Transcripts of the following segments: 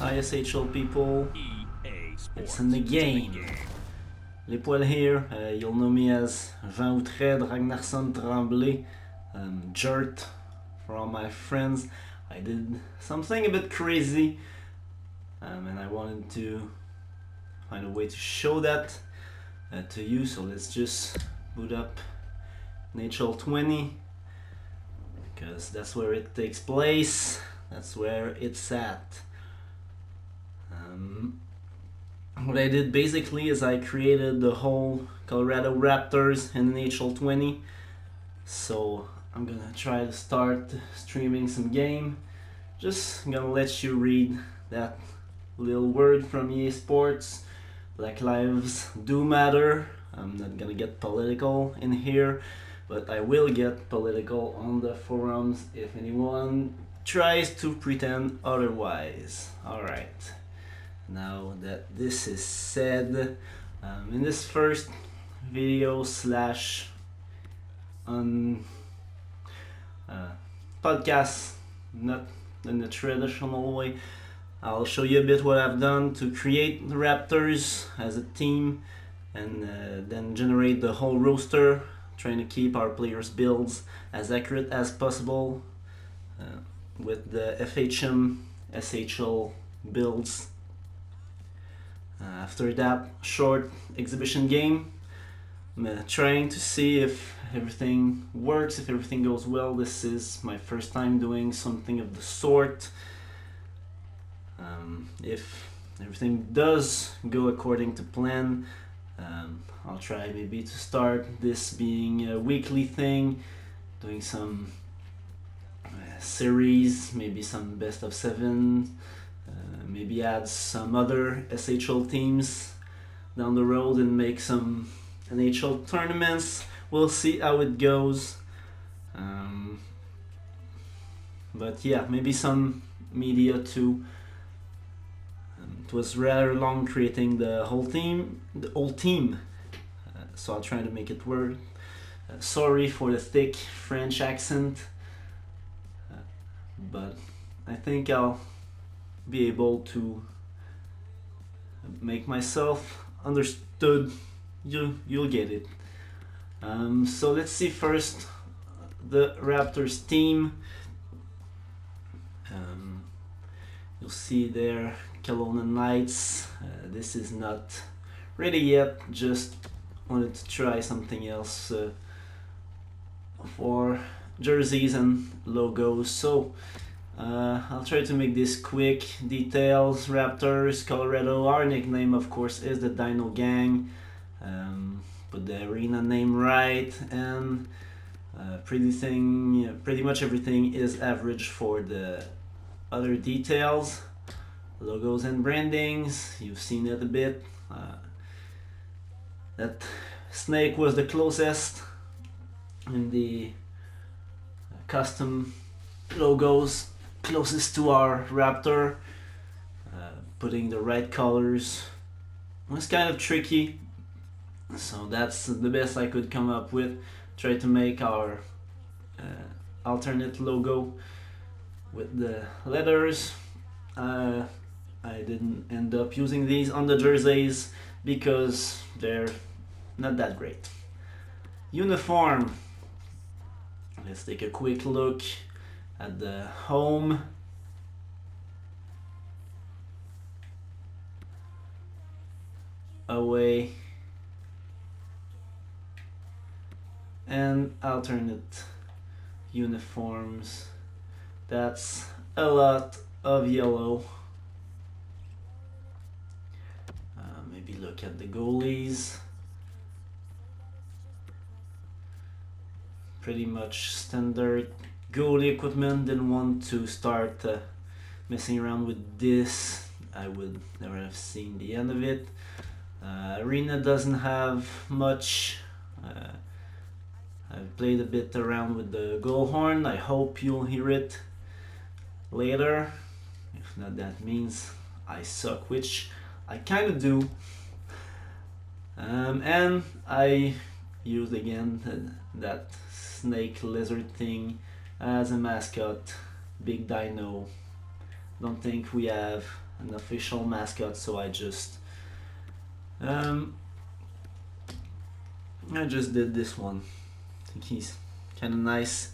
ISHL people, it's in the game. Les poils here, you'll know me as Jean Outred, Ragnarsson Tremblay, Jert for all my friends. I did something a bit crazy and I wanted to find a way to show that to you, so let's just boot up NHL20 because that's where it takes place, that's where it's at. What I did basically is I created the whole Colorado Raptors in NHL20, so I'm gonna try to start streaming some game. Just gonna let you read that little word from EA Sports. Black lives do matter. I'm not gonna get political in here, but I will get political on the forums if anyone tries to pretend otherwise. Alright, now that this is said, in this first video slash podcast, not in the traditional way, I'll show you a bit what I've done to create the Raptors as a team and then generate the whole roster, trying to keep our players' builds as accurate as possible with the FHM SHL builds. After that short exhibition game, I'm trying to see if everything works, if everything goes well. This is my first time doing something of the sort. If everything does go according to plan, I'll try maybe to start this being a weekly thing, doing some series, maybe some best of 7, maybe add some other SHL teams down the road and make some NHL tournaments. We'll see how it goes. But yeah, maybe some media too. It was rather long creating the whole team, so I'll try to make it work. Sorry for the thick French accent, but I think I'll be able to make myself understood. You'll get it. So let's see first the Raptors team. You'll see there Kelowna Knights. This is not ready yet, just wanted to try something else for jerseys and logos. So I'll try to make this quick. Details: Raptors, Colorado. Our nickname, of course, is the Dino Gang. Put the arena name right, and pretty much everything is average for the other details. Logos and brandings, you've seen it a bit. That snake was the closest in the custom logos, closest to our Raptor. Putting the right colors was kind of tricky, so that's the best I could come up with. Try to make our alternate logo with the letters. I didn't end up using these on the jerseys because they're not that great. Uniform. Let's take a quick look at the home. Away. And alternate uniforms. That's a lot of yellow. Maybe look at the goalies. Pretty much standard goalie equipment. Didn't want to start messing around with this. I would never have seen the end of it. Arena doesn't have much. I've played a bit around with the goal horn. I hope you'll hear it later. If not, that means I suck, which I kind of do. And I used again that snake lizard thing as a mascot. Big dino. Don't think we have an official mascot, so I just did this one. I think he's kind of nice.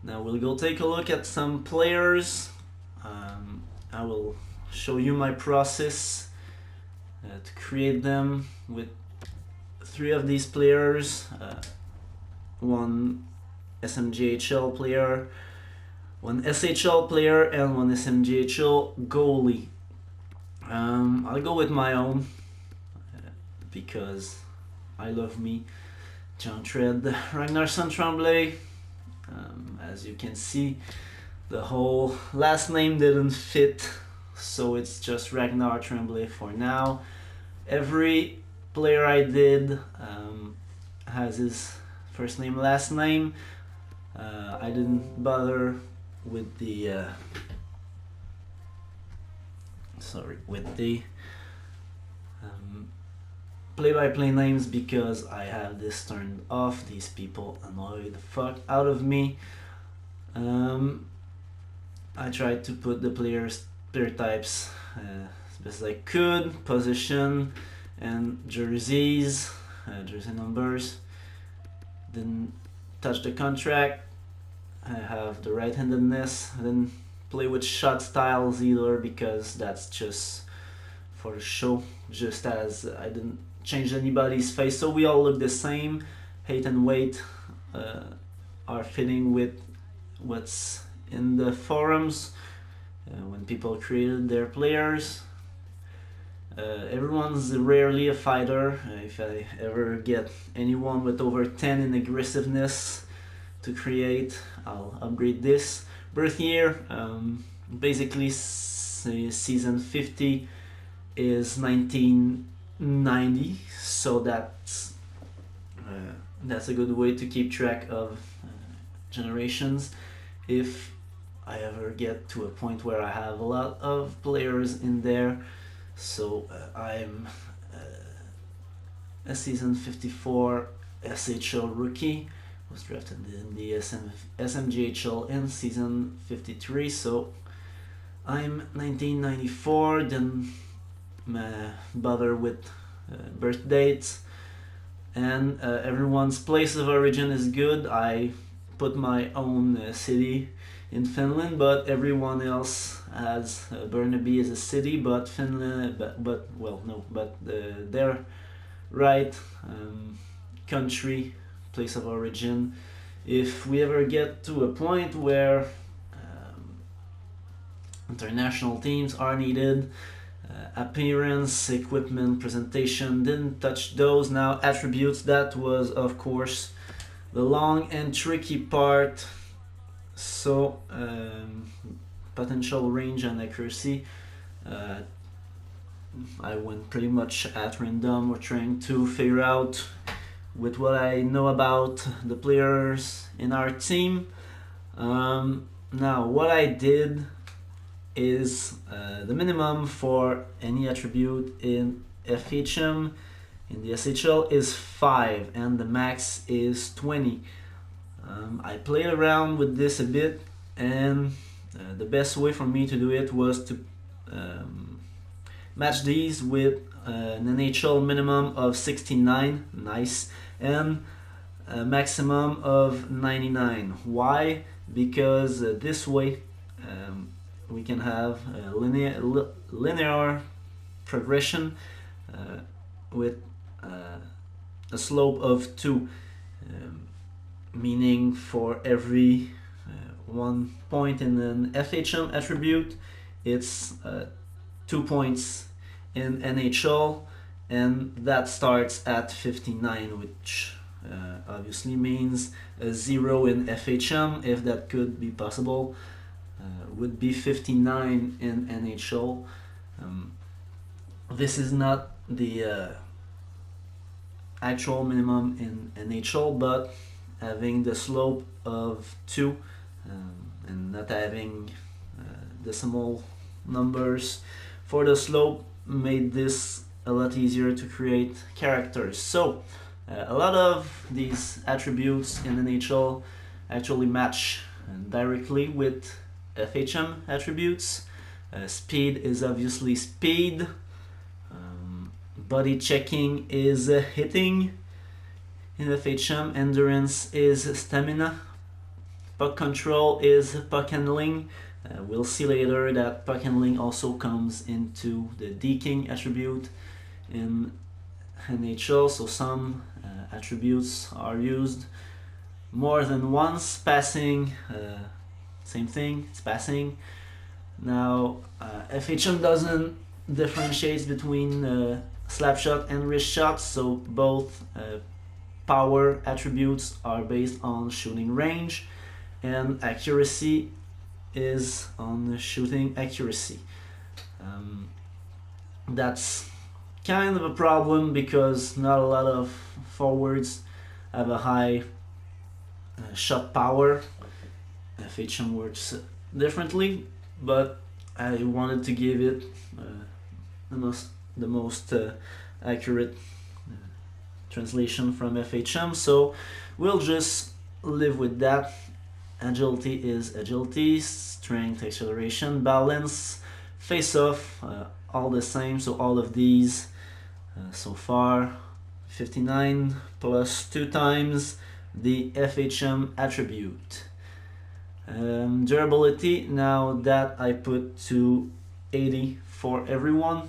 Now we'll go take a look at some players. I will show you my process to create them with 3 of these players, one SMJHL player, one SHL player, and one SMJHL goalie. I'll go with my own because I love me. John Tread, Ragnarsson Tremblay. As you can see, the whole last name didn't fit, so it's just Ragnar Tremblay for now. Every player I did has his first name, last name. I didn't bother with the play-by-play names because I have this turned off. These people annoy the fuck out of me. I tried to put the player types as best I could, position and jerseys, jersey numbers. Didn't touch the contract. I have the right-handedness. I didn't play with shot styles either because that's just for the show, just as I didn't change anybody's face, so we all look the same. Height and weight are fitting with what's in the forums when people created their players. Everyone's rarely a fighter. If I ever get anyone with over 10 in aggressiveness to create, I'll upgrade this. Birth year, basically season 50 is 1990, so that's a good way to keep track of generations. If I ever get to a point where I have a lot of players in there, so I'm a season 54 SHL rookie, was drafted in the SMJHL in season 53, so I'm 1994, didn't bother with birth dates, and everyone's place of origin is good. I put my own city in Finland, but everyone else has Burnaby as a city, but Finland, their right country, place of origin. If we ever get to a point where international teams are needed, appearance, equipment, presentation, didn't touch those. Now attributes, that was of course the long and tricky part. So potential range and accuracy, I went pretty much at random. We're trying to figure out with what I know about the players in our team. Now what I did is the minimum for any attribute in FHM in the SHL is 5 and the max is 20. I played around with this a bit, and the best way for me to do it was to match these with an NHL minimum of 69, nice, and a maximum of 99. Why? Because this way we can have a linear progression with a slope of 2, meaning for every 1 point in an FHM attribute, it's 2 points in NHL, and that starts at 59, which obviously means a 0 in FHM, if that could be possible, would be 59 in NHL. This is not the actual minimum in NHL, but having the slope of 2 and not having decimal numbers for the slope made this a lot easier to create characters. So a lot of these attributes in NHL actually match directly with FHM attributes. Speed is obviously speed. Body checking is hitting. In FHM, endurance is stamina. Puck control is puck handling. We'll see later that puck handling also comes into the deking attribute in NHL, so some attributes are used more than once. Passing, same thing, it's passing. Now, FHM doesn't differentiate between slap shot and wrist shot, so both power attributes are based on shooting range, and accuracy is on shooting accuracy. That's kind of a problem because not a lot of forwards have a high shot power. FHM works differently, but I wanted to give it the most accurate translation from FHM, so we'll just live with that. Agility is agility, strength, acceleration, balance, face-off, all the same, so all of these so far 59 plus 2 times the FHM attribute. Durability, now that I put to 80 for everyone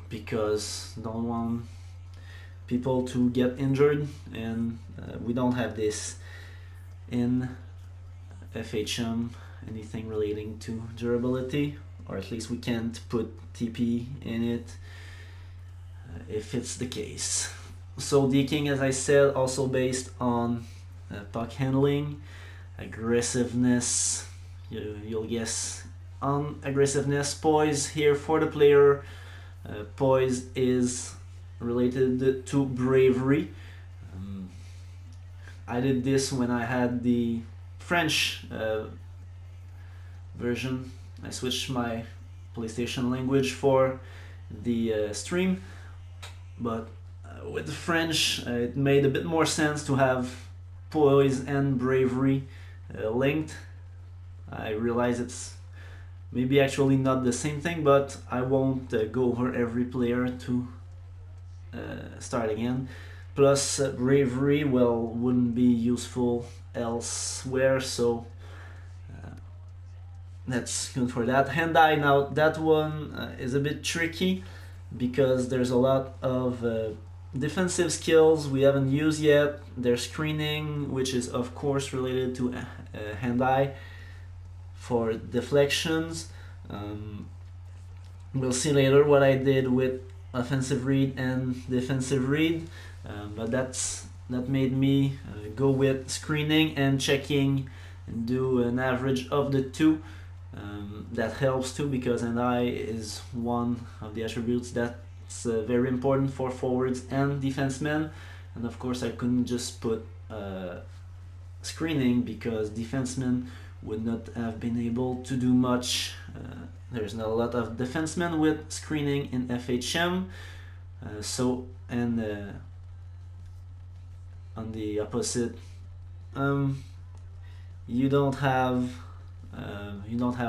because don't want people to get injured, and we don't have this in FHM, anything relating to durability, or at least we can't put TP in it if it's the case. So deking, as I said, also based on puck handling, aggressiveness, you'll guess on aggressiveness, poise here for the player. Poise is related to bravery. I did this when I had the French version. I switched my PlayStation language for the stream, but with the French it made a bit more sense to have poise and bravery linked. I realize it's maybe actually not the same thing, but I won't go over every player to start again. Plus bravery, well, wouldn't be useful elsewhere, so that's good for that. Hand-eye, now that one is a bit tricky because there's a lot of defensive skills we haven't used yet. There's screening, which is of course related to hand-eye for deflections. We'll see later what I did with offensive read and defensive read, but that made me go with screening and checking and do an average of the two. That helps too because hand-eye is one of the attributes that's very important for forwards and defensemen, and of course I couldn't just put screening because defensemen would not have been able to do much. There's not a lot of defensemen with screening in FHM, on the opposite, you don't have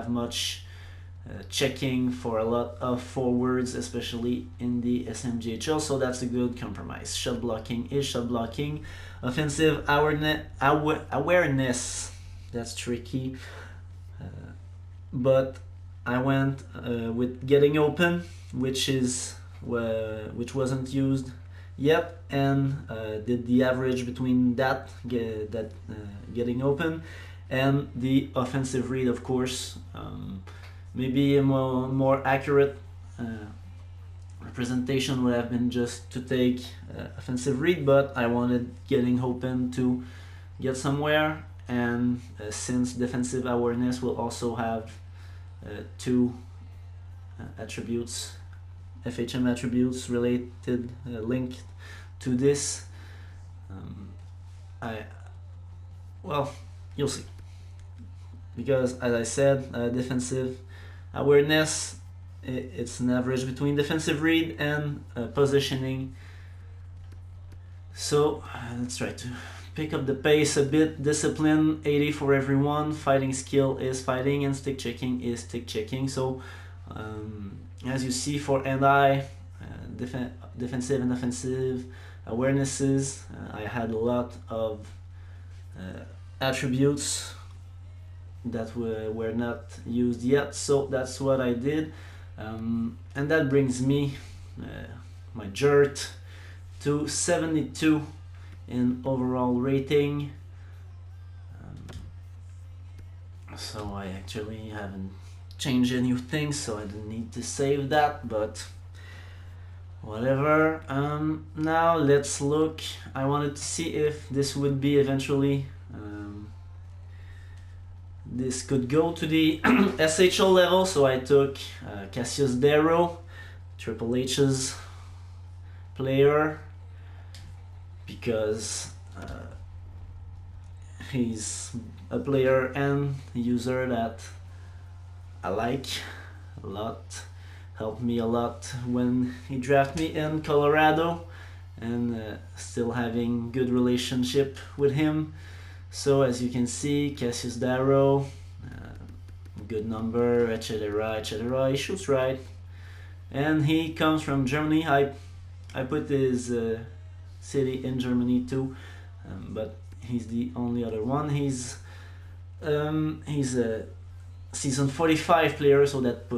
much checking for a lot of forwards, especially in the SMJHL, so that's a good compromise. Shot blocking is shot blocking. Offensive awareness, that's tricky, but I went with getting open, which wasn't used yet, and did the average between that getting open and the offensive read, of course. Maybe a more accurate representation would have been just to take offensive read, but I wanted getting open to get somewhere, and since defensive awareness will also have two attributes, FHM attributes related, linked to this, well, you'll see. Because as I said, defensive awareness, it's an average between defensive read and positioning. So let's try to pick up the pace a bit. Discipline 80 for everyone. Fighting skill is fighting, and stick checking is stick checking. So as you see for NI, defensive and offensive awarenesses, I had a lot of attributes that were not used yet, so that's what I did, and that brings me my JERT to 72 in overall rating. So I actually haven't changed anything, so I didn't need to save that, but whatever. Now let's look. I wanted to see if this would be eventually this could go to the SHL level, so I took Cassius Darrow, Triple H's player, because he's a player and a user that I like a lot. Helped me a lot when he drafted me in Colorado, and still having good relationship with him. So as you can see, Cassius Darrow, good number, etc. He shoots right, and he comes from Germany. I put his city in Germany too, but he's the only other one. He's a season 45 player, so that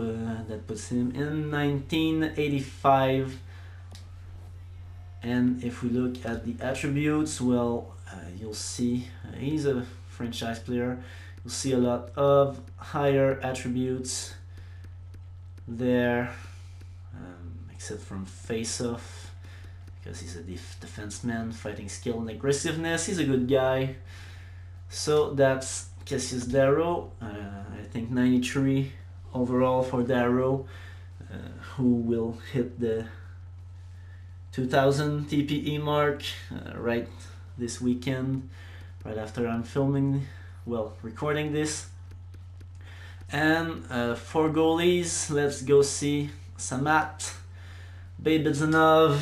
puts him in 1985. And if we look at the attributes, well, you'll see he's a franchise player. You'll see a lot of higher attributes there, except from face-off, because he's a defenseman. Fighting skill and aggressiveness, he's a good guy. So that's Cassius Darrow. I think 93 overall for Darrow, who will hit the 2000 TPE mark right this weekend, right after I'm recording this. And for goalies, let's go see Samat Babizanov,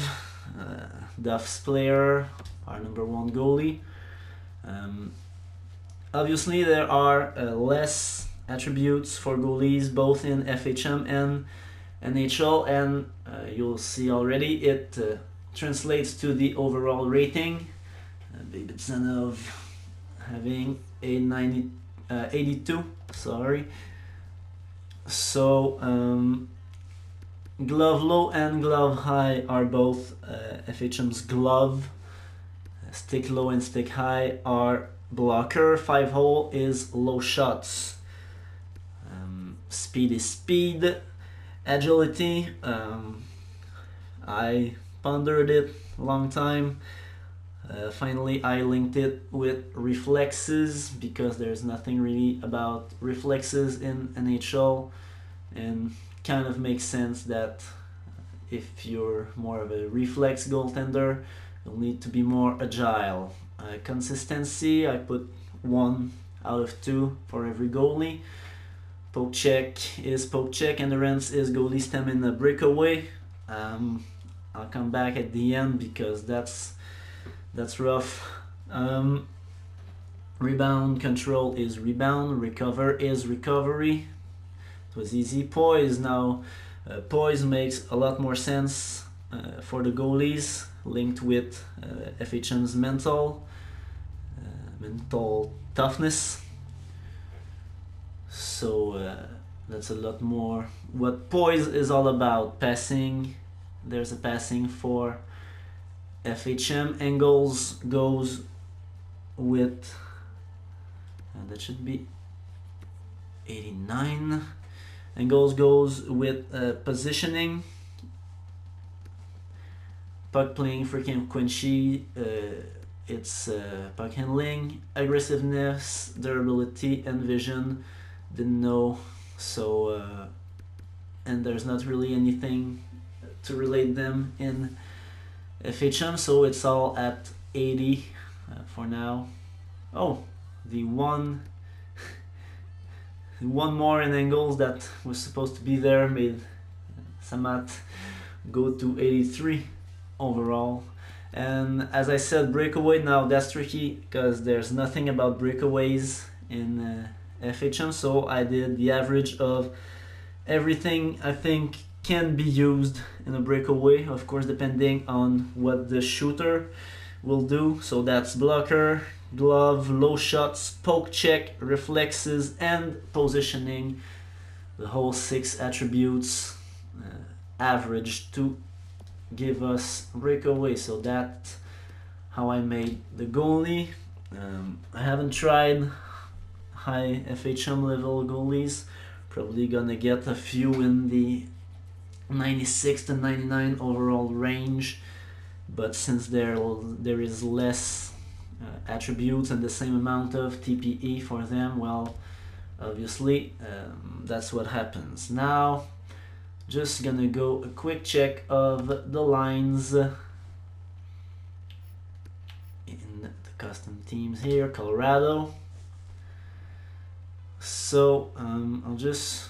Duff's player, our #1 goalie. Obviously there are less attributes for goalies both in FHM and NHL, and you'll see already it translates to the overall rating. Babizanov having a 82, sorry. So glove low and glove high are both FHM's glove. Stick low and stick high are blocker. 5-hole is low shots. Speed is speed. Agility, I pondered it a long time. Finally I linked it with reflexes, because there's nothing really about reflexes in NHL, and kind of makes sense that if you're more of a reflex goaltender, you'll need to be more agile. Consistency, I put 1 out of 2 for every goalie. Poke check is poke check, endurance is goalie stem in a breakaway. I'll come back at the end because that's rough. Rebound control is rebound, recover is recovery. It was easy. Poise, now poise makes a lot more sense for the goalies, linked with FHM's mental toughness. So that's a lot more what poise is all about. Passing, there's a passing for FHM. Angles goes with, that should be 89. Angles goes with positioning. Puck playing, frequency, it's puck handling. Aggressiveness, durability, and vision, didn't know. So and there's not really anything to relate them in FHM, so it's all at 80 for now. Oh, the one more in angles that was supposed to be there made Samat go to 83 overall. And as I said, breakaway, now that's tricky because there's nothing about breakaways in FHM, so I did the average of everything I think can be used in a breakaway, of course depending on what the shooter will do. So that's blocker, glove, low shots, poke check, reflexes, and positioning. The whole 6 attributes averaged to give us breakaway. So that's how I made the goalie. I haven't tried high FHM level goalies. Probably gonna get a few in the 96 to 99 overall range, but since there is less attributes and the same amount of TPE for them, well, obviously that's what happens. Now just gonna go a quick check of the lines in the custom teams here. Colorado. So I'll just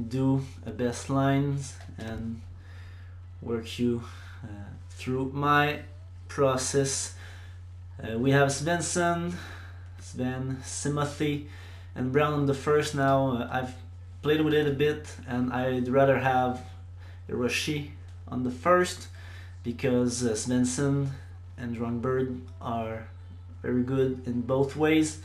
do a best lines and work you through my process. We have Sven, Simothy, and Brown on the first. Now I've played with it a bit, and I'd rather have Hiroshi on the first because Svensson and Drungbird are very good in both ways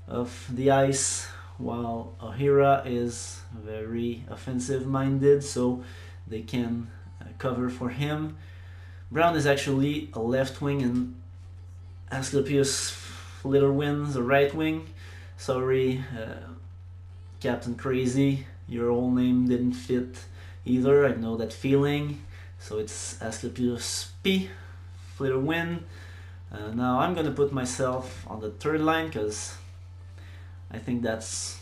of the ice, while Ohira is very offensive minded, so they can cover for him. Brown is actually a left wing and Asclepius Littlewin's a right wing. Sorry, Captain Crazy, your old name didn't fit either, I know that feeling. So it's Asclepius P, Flitterwin. Now I'm gonna put myself on the third line because I think that's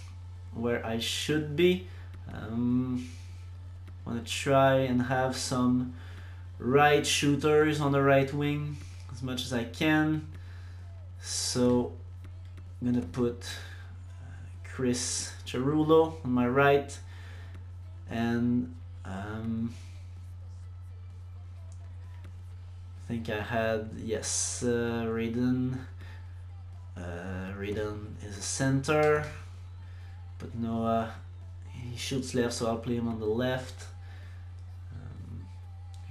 where I should be. Want to try and have some right shooters on the right wing as much as I can. So I'm gonna put Chris Cerullo on my right, and I think I had, yes, Raiden. Raiden is a center, but Noah, he shoots left, so I'll play him on the left.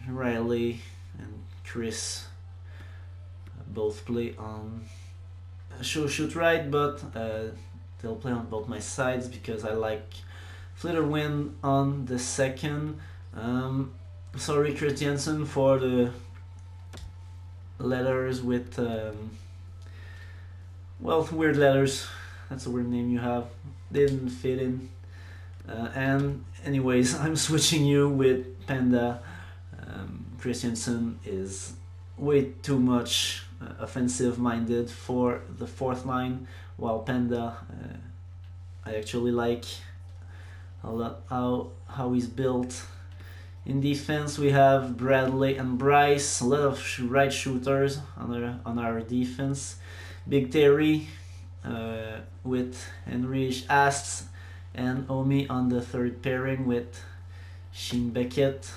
Riley and Chris both play on shoot right, but they'll play on both my sides because I like Flitterwind on the second. Sorry Christiansen for the letters with well, weird letters, that's a weird name you have, didn't fit in. And anyways, I'm switching you with Panda. Christiansen is way too much offensive minded for the fourth line, while Panda, I actually like a lot how he's built. In defense we have Bradley and Bryce, a lot of right shooters on our defense. Big Terry with Henrich Asts and Omi on the third pairing with Sheen Beckett.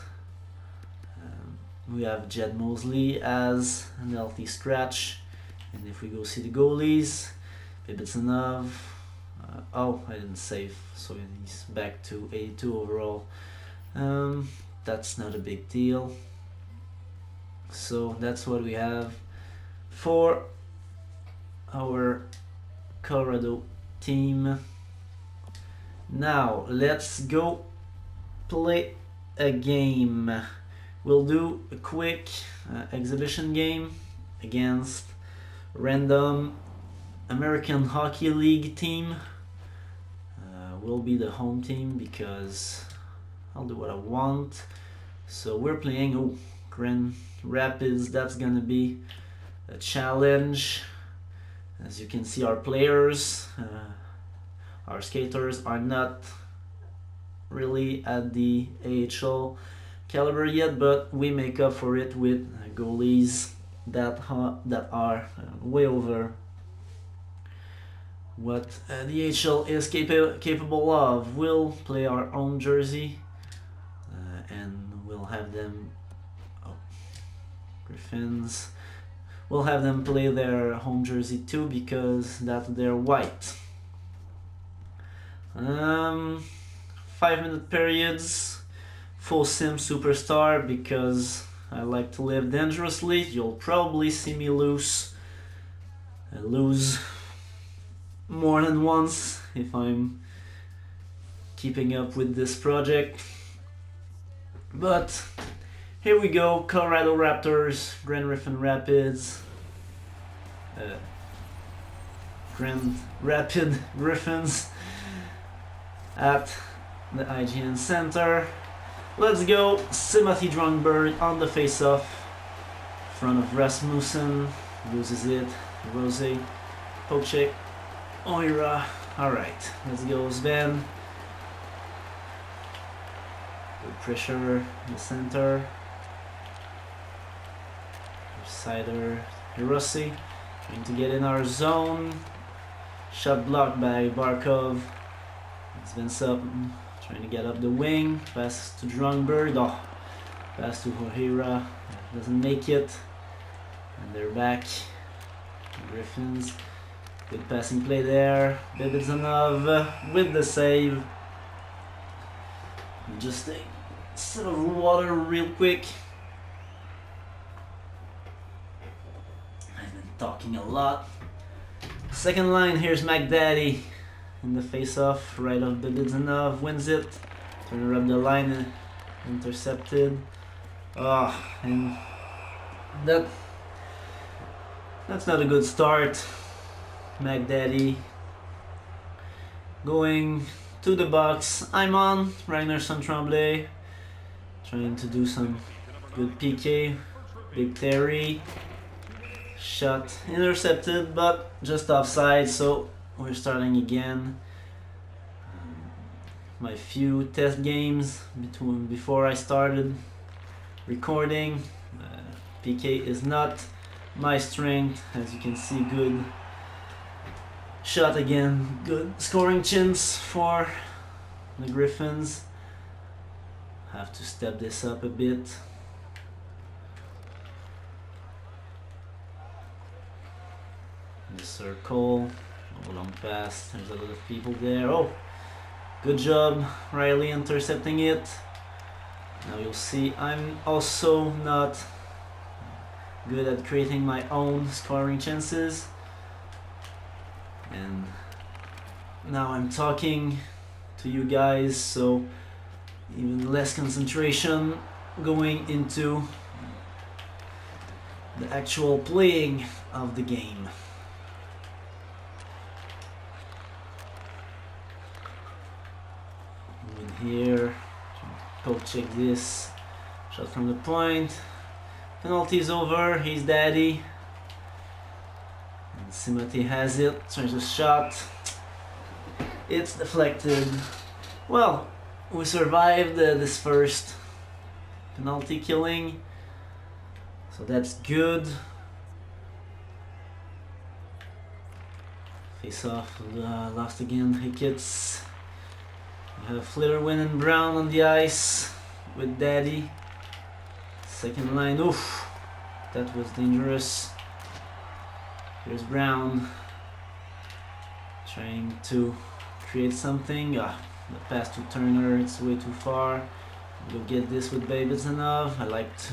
We have Jed Mosley as an healthy scratch. And if we go see the goalies, Bibitsonov, oh, I didn't save, so he's back to 82 overall. That's not a big deal. So that's what we have for our Colorado team. Now let's go play a game. We'll do a quick exhibition game against random American Hockey League team. We'll be the home team because I'll do what I want. So we're playing Grand Rapids. That's gonna be a challenge. As you can see, our players, our skaters are not really at the AHL caliber yet, but we make up for it with goalies that are way over what the AHL is capable of. We'll play our own jersey and we'll have them Griffins. We'll have them play their home jersey too because they're white. 5-minute periods. Full sim superstar because I like to live dangerously. You'll probably see me lose more than once if I'm keeping up with this project. But here we go, Colorado Raptors, Grand Rapid Griffins at the IGN Center. Let's go, Timothy Drongberg on the face-off, in front of Rasmussen, loses it, Rose, poke check, Oira, alright, let's go Sven. Good pressure in the center. Sider, Hirossi, trying to get in our zone. Shot blocked by Barkov. Svensup trying to get up the wing. Pass to Drongberg. Oh, pass to Hohira. Doesn't make it. And they're back. Griffins. Good passing play there. Bebezanov with the save. Just a sip of water real quick. I've been talking a lot. Second line, here's McDaddy in the face-off, right of Bebezanov, wins it. Turner up the line, intercepted. And that's not a good start. McDaddy going to the box. I'm on Ragnarsson Tremblay, trying to do some good PK. Big Terry. Shot intercepted, but just offside, so we're starting again. My few test games before I started recording. PK is not my strength, as you can see. Good shot again, good scoring chance for the Griffins. Have to step this up a bit. In the circle, a long pass, there's a lot of people there. Oh, good job, Riley intercepting it. Now you'll see I'm also not good at creating my own scoring chances. And now I'm talking to you guys, so even less concentration going into the actual playing of the game. In here, poke check this, shot from the point, penalty's over, he's daddy. And Timothy has it, turns a shot, it's deflected. Well, we survived this first penalty killing, so that's good. Face off, lost again, Hickets. We have Flitterwin and Brown on the ice with Daddy. Second line, oof, that was dangerous. Here's Brown trying to create something. The pass to Turner, it's way too far. We'll get this with Bebezanov. I like to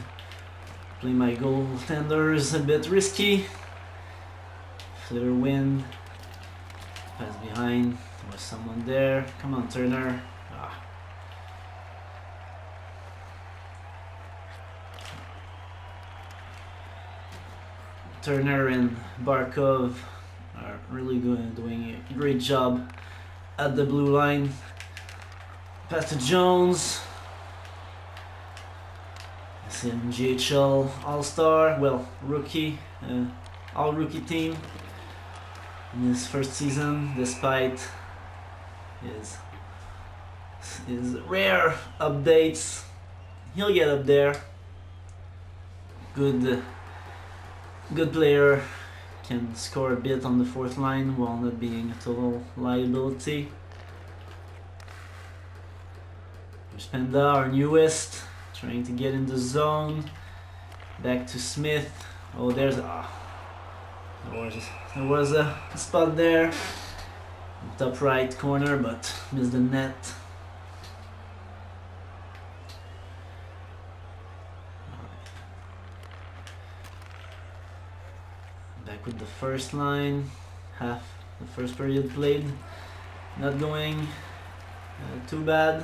play my goaltenders a bit risky. Flitterwin, pass behind. There was someone there. Come on, Turner. Turner and Barkov are really doing a great job at the blue line. Pass to Jones. SMJHL All-Star, well, rookie, all-rookie team in his first season, despite his rare updates. He'll get up there. Good player, can score a bit on the fourth line while not being a total liability. Here's Penda, our newest, trying to get in the zone. Back to Smith. Oh, there was a spot there, top right corner, but missed the net. Back with the first line, half the first period played. Not going too bad.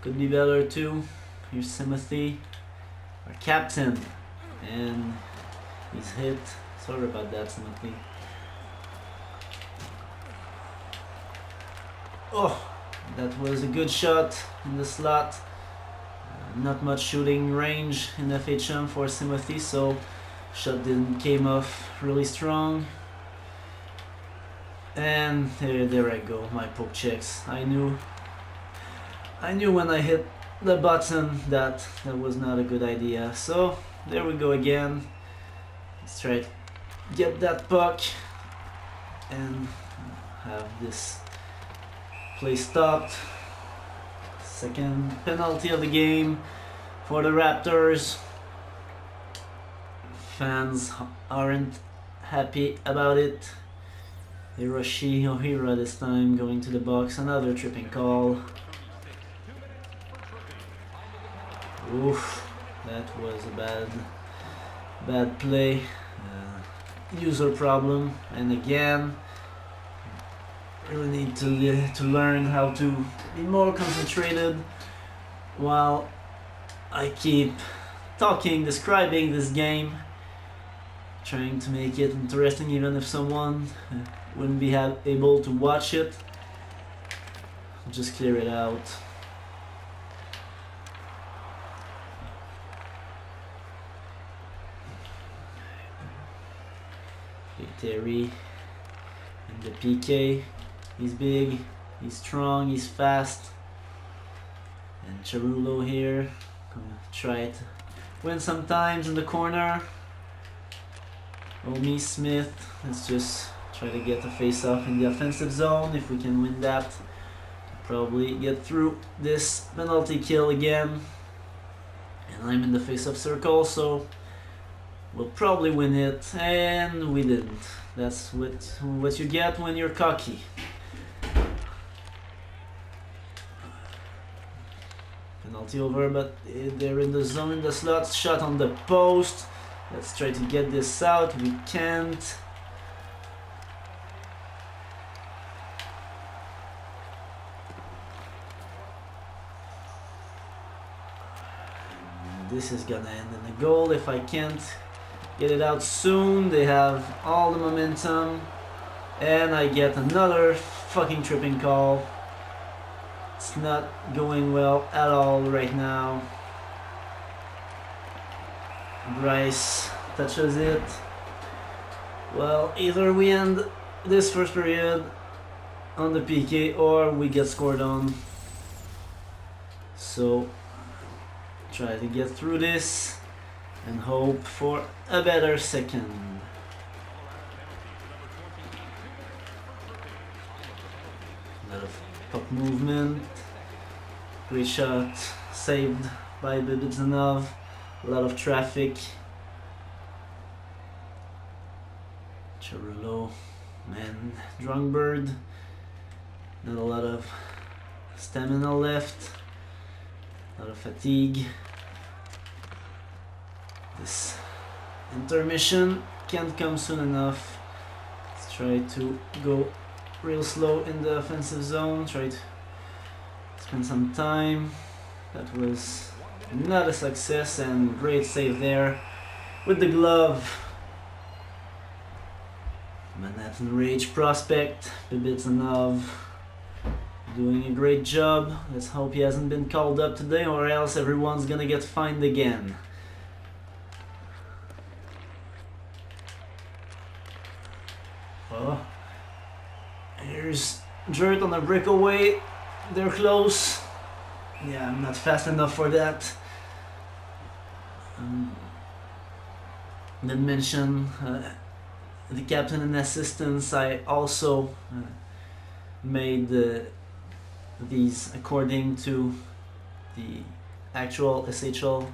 Could be better too. Here's Timothy, our captain, and he's hit. Sorry about that, Timothy. Oh, that was a good shot in the slot. Not much shooting range in FHM for Timothy, so shot didn't came off really strong. And there I go, my poke checks. I knew when I hit the button that was not a good idea. So there we go again. Let's try to get that puck and have this play stopped. Second penalty of the game for the Raptors. Fans aren't happy about it. Hiroshi Ohira this time going to the box. Another tripping call. Oof, that was a bad play. User problem, and again, really need to learn how to be more concentrated while I keep talking, describing this game, trying to make it interesting even if someone wouldn't be able to watch it. I'll just clear it out. Terry and the PK. He's big, he's strong, he's fast. And Charulo here, gonna try to win sometimes in the corner. Omi Smith, let's just try to get a face-off in the offensive zone. If we can win that, probably get through this penalty kill again. And I'm in the face-off circle, so we'll probably win it, and we didn't. That's what you get when you're cocky. Penalty over, but they're in the zone, in the slot. Shot on the post. Let's try to get this out. We can't. And this is gonna end in a goal if I can't get it out soon. They have all the momentum, and I get another fucking tripping call. It's not going well at all right now. Bryce touches it. Well, either we end this first period on the PK or we get scored on. So try to get through this and hope for a better second. A lot of puck movement. Great shot saved by Bibizanov. A lot of traffic. Charulo, man, Drungbird. Not a lot of stamina left. A lot of fatigue. This intermission can't come soon enough. Let's try to go real slow in the offensive zone. Try to spend some time. That was not a success, and great save there with the glove. Manhattan Rage prospect, Bibizanov, doing a great job. Let's hope he hasn't been called up today, or else everyone's gonna get fined again. Oh, here's Dirt on a breakaway. They're close. Yeah, I'm not fast enough for that. Didn't mention the captain and assistants. I also made these according to the actual SHL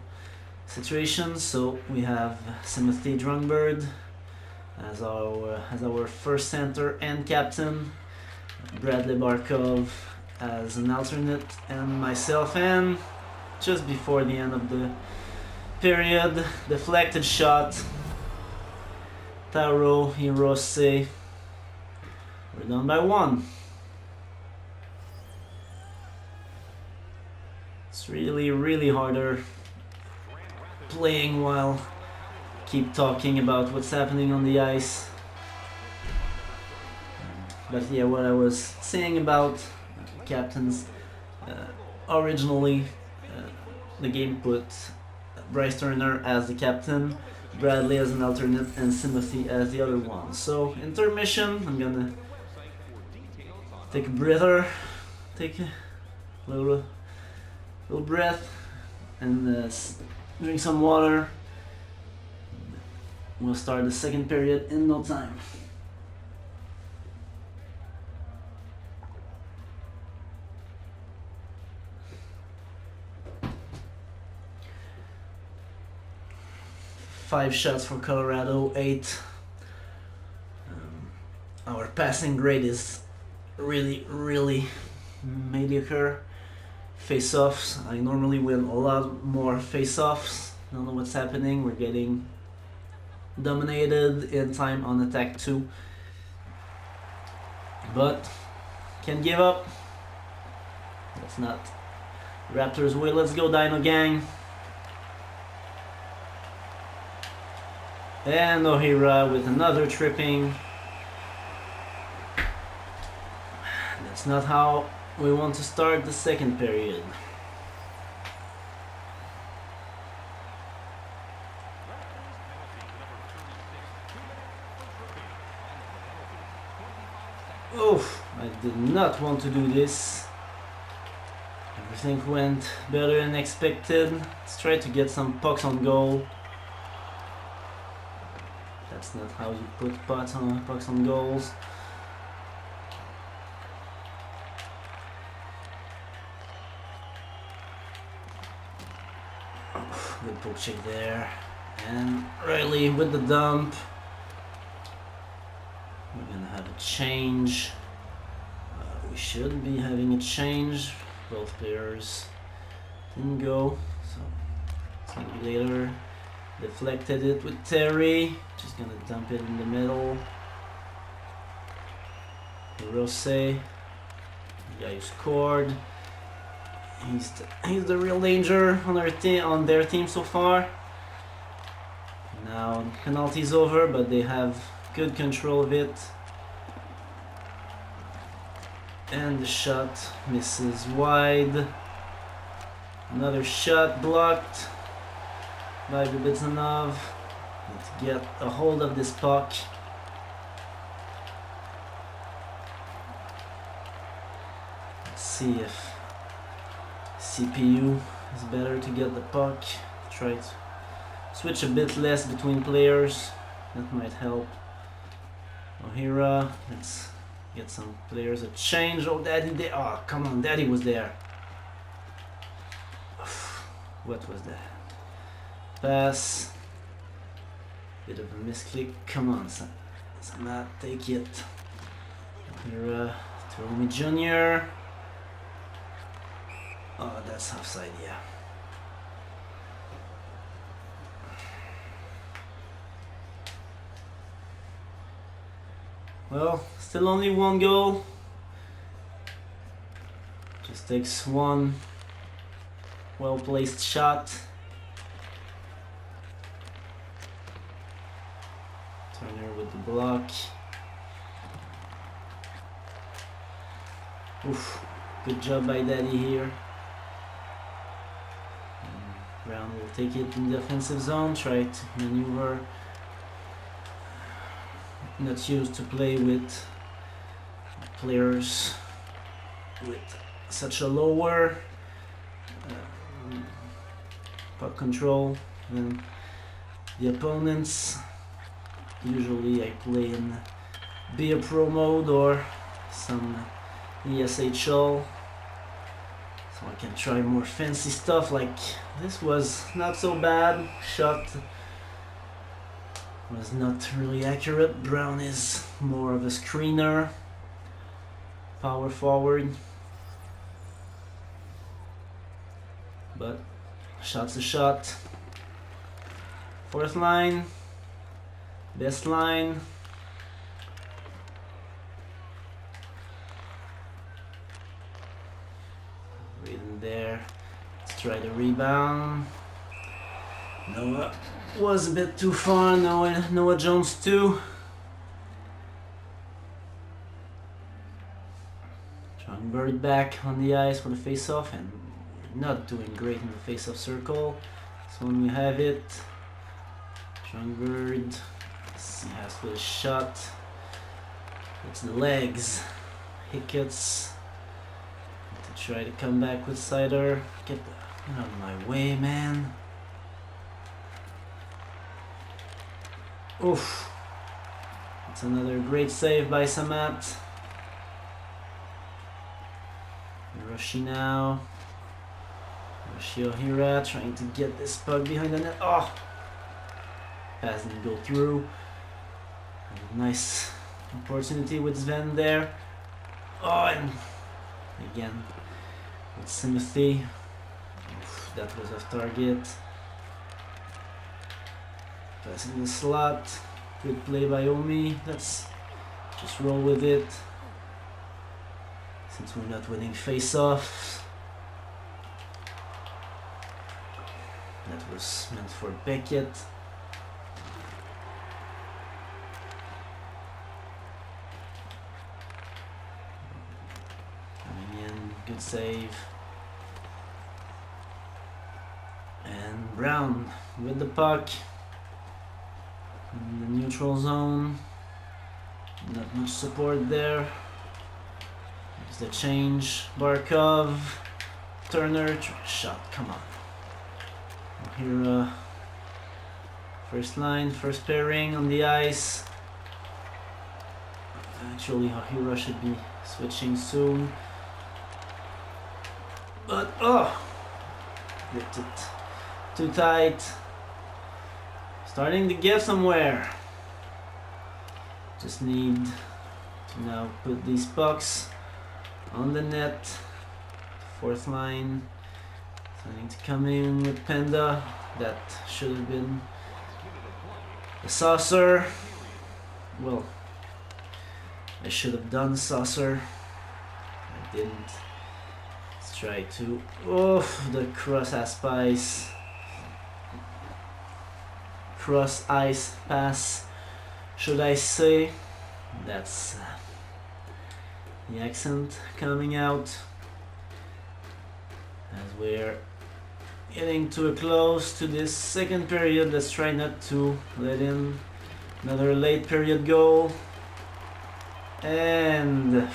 situation. So we have Timothy Drungbird as our first center and captain, Bradley Barkov as an alternate, and myself. And just before the end of the period, deflected shot, Taro Hirose. We're down by 1. It's really harder playing while keep talking about what's happening on the ice. But yeah, what I was saying about captains, originally the game put Bryce Turner as the captain, Bradley as an alternate, and Timothy as the other one. So intermission, I'm gonna take a breather, take a little breath, and drink some water. We'll start the second period in no time. Five shots for Colorado, 8. Our passing grade is really mediocre. Face-offs, I normally win a lot more face-offs. Don't know what's happening. We're getting dominated in time on attack too. But can't give up. That's not Raptors way. Let's go, Dino Gang. And Ohira with another tripping. That's not how we want to start the second period. Oof, I did not want to do this. Everything went better than expected. Let's try to get some pucks on goal. That's not how you put pucks on goals. Good poke check there. And Riley with the dump. We're gonna have a change. We should be having a change. Both players didn't go, so it's gonna be later. Deflected it with Terry. Just gonna dump it in the middle. Rose, the guy who scored. He's the real danger on their team so far. Now penalty's over, but they have good control of it. And the shot misses wide. Another shot blocked by Bibitsanov. Need to get a hold of this puck. Let's see if CPU is better to get the puck. Try to switch a bit less between players. That might help. Ohira, let's get some players a change. Oh, Daddy there. Oh, come on, Daddy was there. What was that? Pass. Bit of a misclick. Come on, Samat, take it. Ohira to Romy Jr. Oh, that's offside, yeah. Well, still only one goal. Just takes one well-placed shot. Turner with the block. Oof, good job by Daddy here. Brown will take it in the offensive zone, try to maneuver. Not used to play with players with such a lower puck control than the opponents. Usually I play in Be a Pro mode or some ESHL, So I can try more fancy stuff, like this was not so bad. Shot was not really accurate. Brown is more of a screener, power forward. But shot's a shot. Fourth line, best line. Right in there. Let's try the rebound. Noah was a bit too far. Noah Jones too. Bird back on the ice for the face-off, and we're not doing great in the face-off circle. So when we have it, Bird has to a shot. It's the legs. Hickets to try to come back with Sider. Get out of my way, man. Oof. It's another great save by Samat. Rushy now. Rushy Ohira trying to get this puck behind the net. Oh! Pass didn't go through. Nice opportunity with Sven there. Oh, and again with Timothy. Oof, that was off target. Passing the slot. Good play by Omi. Let's just roll with it. Since we're not winning face-offs. That was meant for Beckett. Coming in, good save. And Brown with the puck in the neutral zone. Not much support there. The change, Barkov, Turner, shot, come on. Here, first line, first pairing on the ice. Actually, Ohira should be switching soon. But, oh, gripped it too tight. Starting to get somewhere. Just need to now put these pucks on the net. Fourth line starting to come in with Penda. That should have been a saucer. Well, I should have done saucer. I didn't. Let's try to. Oh, the cross ice pass. Should I say? That's the accent coming out as we're getting to a close to this second period. Let's try not to let in another late period goal, and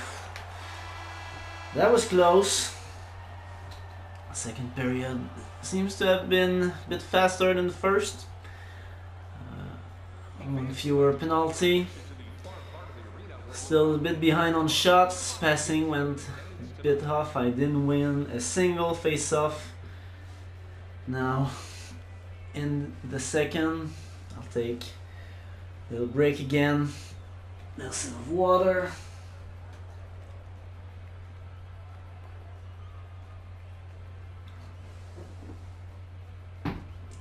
that was close. Second period seems to have been a bit faster than the first. One fewer penalty. Still a bit behind on shots. Passing went a bit off. I didn't win a single face-off. Now, in the second, I'll take a little break again. A sip of water.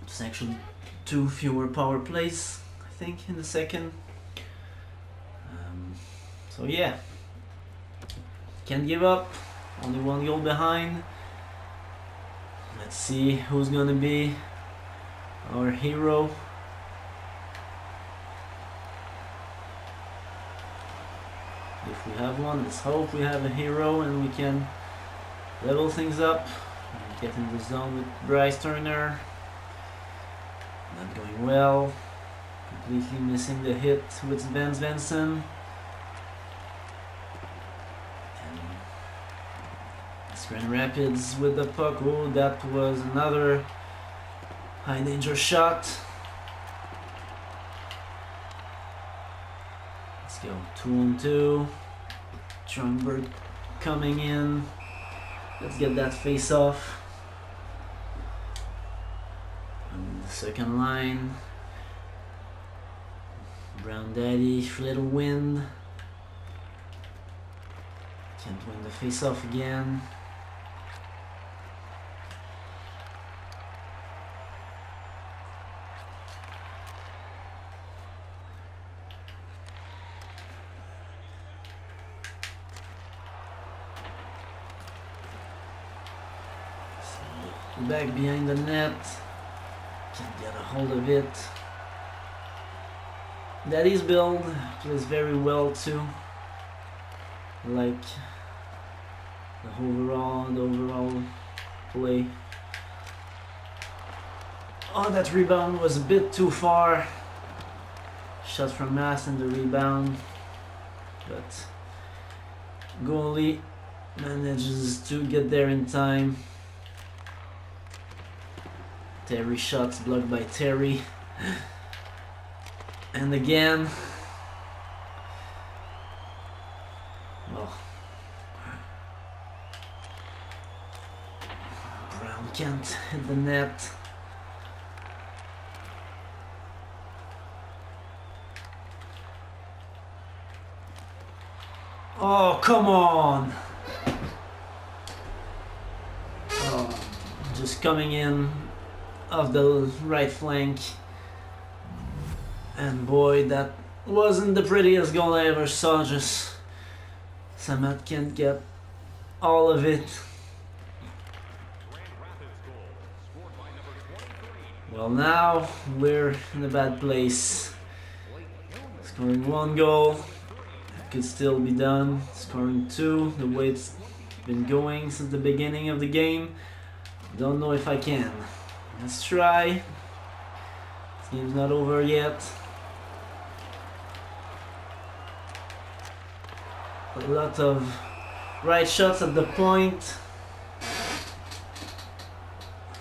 It's actually 2 fewer power plays, I think, in the second. So yeah, can't give up. Only 1 goal behind. Let's see who's gonna be our hero. If we have one, let's hope we have a hero and we can level things up. Get in the zone with Bryce Turner. Not going well. Completely missing the hit with Sven Svensson. Grand Rapids with the puck. Oh, that was another high danger shot. Let's go 2-on-2. Stromberg coming in. Let's get that face off. And the second line. Brown Daddy, little wind. Can't win the face off again. Back behind the net. Can't get a hold of it. Daddy's build plays very well too. I like the overall play. Oh, that rebound was a bit too far. Shot from Mass and the rebound, but goalie manages to get there in time. Terry shots blocked by Terry. And again, well, Brown can't hit the net. Oh, come on! Oh, just coming in off the right flank. And boy, that wasn't the prettiest goal I ever saw. Just Samat can't get all of it. Well, now we're in a bad place. Scoring one goal could still be done. Scoring two, the way it's been going since the beginning of the game, don't know if I can. Let's try. This game's not over yet. A lot of right shots at the point.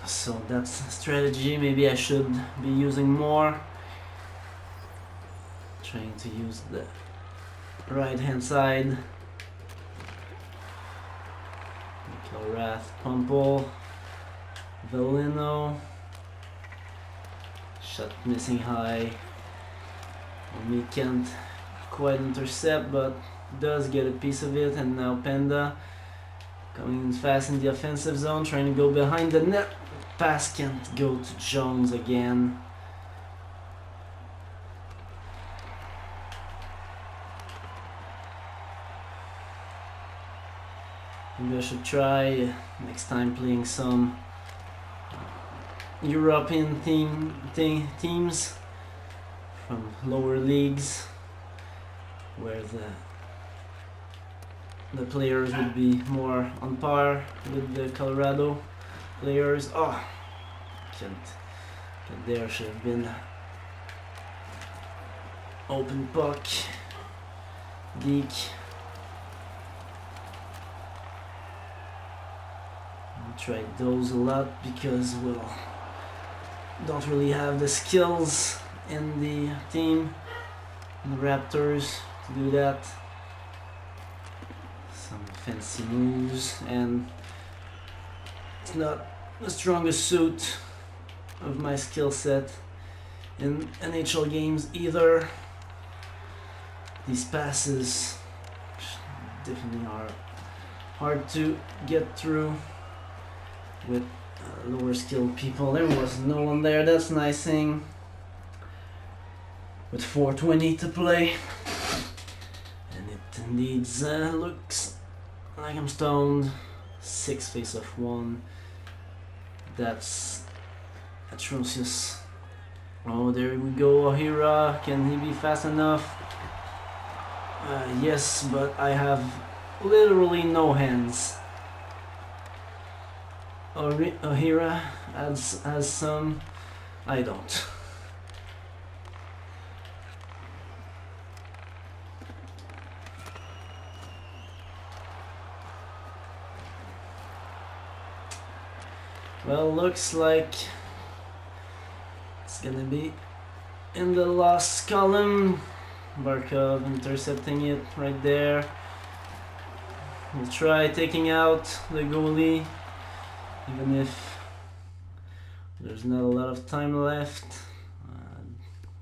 So that's a strategy maybe I should be using more. Trying to use the right hand side. Rath, Pumple, Velino. Shot missing high. We can't quite intercept, but does get a piece of it. And now Panda coming in fast in the offensive zone, trying to go behind the net. Pass can't go to Jones again. Maybe I should try next time playing some European teams from lower leagues, where the players would be more on par with the Colorado players. Oh, can't there, should have been open puck. Geek. Tried those a lot because, well, don't really have the skills in the team, in the Raptors, to do that. Some fancy moves, and it's not the strongest suit of my skill set in NHL games either. These passes definitely are hard to get through with lower skilled people. There was no one there, that's nice thing. With 4:20 to play, and it indeed looks like I'm stoned. 6 face-off 1. That's atrocious. Oh, there we go. Ohira, can he be fast enough? Yes, but I have literally no hands. Ohira has some. I don't. Well, looks like it's gonna be in the last column. Barkov intercepting it right there. we'll try taking out the goalie, even if there's not a lot of time left.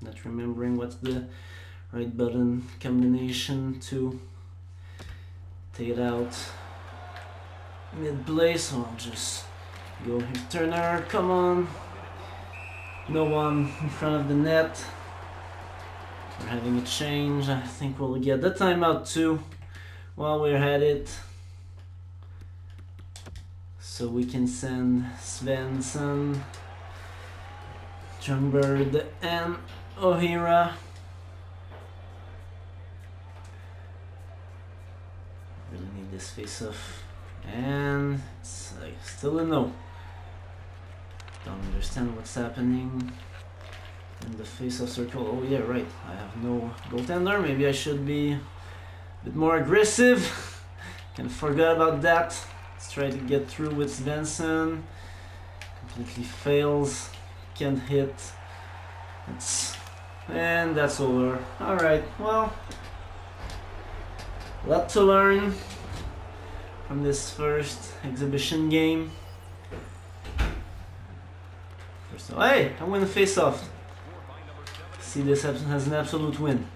Not remembering what's the right button combination to take it out mid-play, so I'll just go here. Turner, come on. No one in front of the net. We're having a change. I think we'll get the timeout too while we're at it, so we can send Svensson, Jungbird, and O'Hara. Really need this face-off, and it's still a no. Don't understand what's happening in the face-off circle. Oh yeah, right. I have no goaltender. Maybe I should be a bit more aggressive. Kind of forgot about that. Let's try to get through with Svensson. Completely fails. Can't hit. And that's over. Alright, well, a lot to learn from this first exhibition game. Hey, I win the face-off. See this as an absolute win.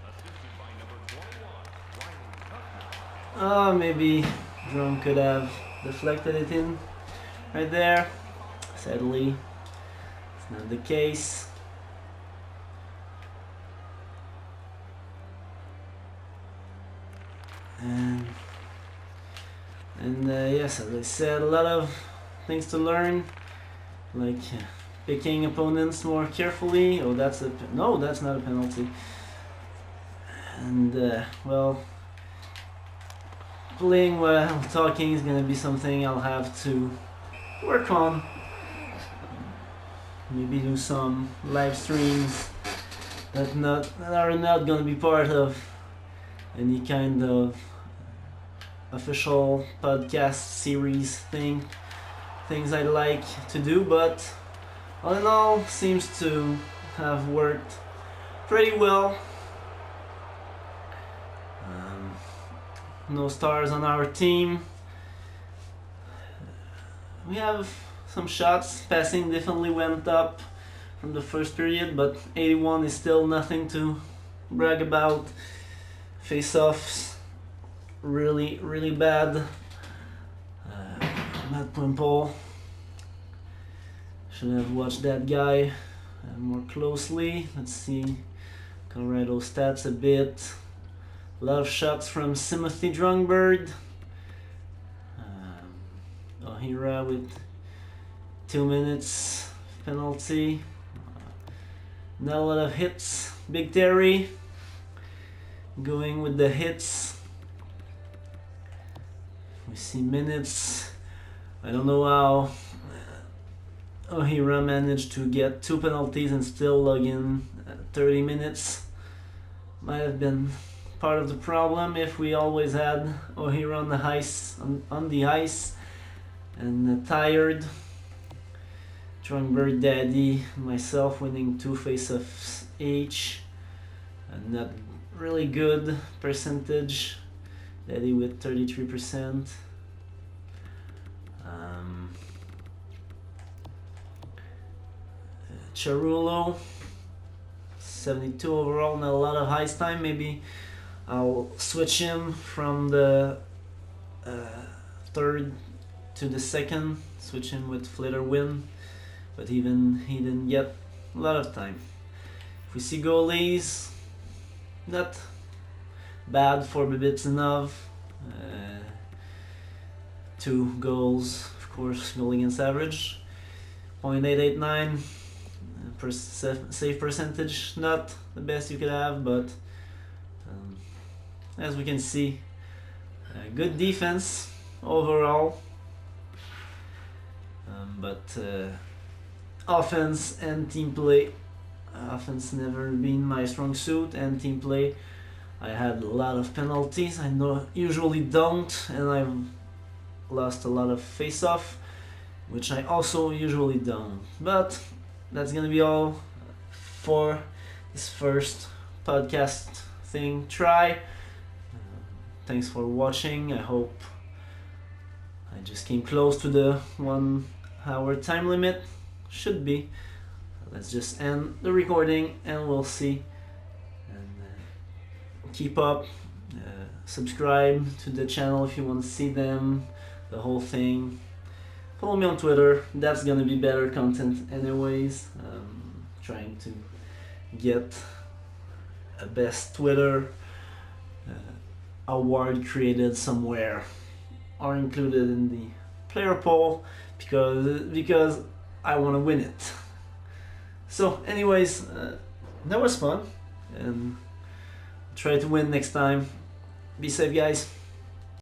Oh, maybe Drum could have deflected it in right there. Sadly, it's not the case. And yes, as I said, a lot of things to learn, like picking opponents more carefully. Oh, that's no, that's not a penalty. And well, playing while talking is gonna be something I'll have to work on. Maybe do some live streams that are not gonna be part of any kind of official podcast series things I like to do, but all in all, seems to have worked pretty well. No stars on our team. We have some shots. Passing definitely went up from the first period, but 81 is still nothing to brag about. Face-offs, really bad. Matt Pwimple. Should have watched that guy more closely. Let's see Colorado stats a bit. A lot of shots from Timothy Drungbird. O'Hara with 2 minutes penalty. Not a lot of hits. Big Terry going with the hits. We see minutes. I don't know how O'Hara managed to get 2 penalties and still log in 30 minutes. Might have been part of the problem if we always had O'Hara on the ice, and tired. Drungbird, Daddy, myself winning 2 face-offs each, and not really good percentage. Daddy with 33%. Charulo, 72 overall, not a lot of ice time. Maybe I'll switch him from the third to the second, switch him with Flitter Win, but even he didn't get a lot of time. If we see goalies, not bad for Bibitsinov. 2 goals, of course, goal against average. .889 save percentage, not the best you could have, but as we can see, good defense overall. But offense and team play. Offense never been my strong suit, and team play, I had a lot of penalties. I usually don't, and I've lost a lot of face-off, which I also usually don't. But that's gonna be all for this first podcast try. Thanks for watching. I hope I just came close to the 1 hour time limit. Should be. Let's just end the recording and we'll see. And keep up. Subscribe to the channel if you want to see them, the whole thing. Follow me on Twitter. That's gonna be better content anyways. Trying to get a best Twitter award created somewhere or included in the player poll because I want to win it. So anyways, that was fun and try to win next time. Be safe, guys.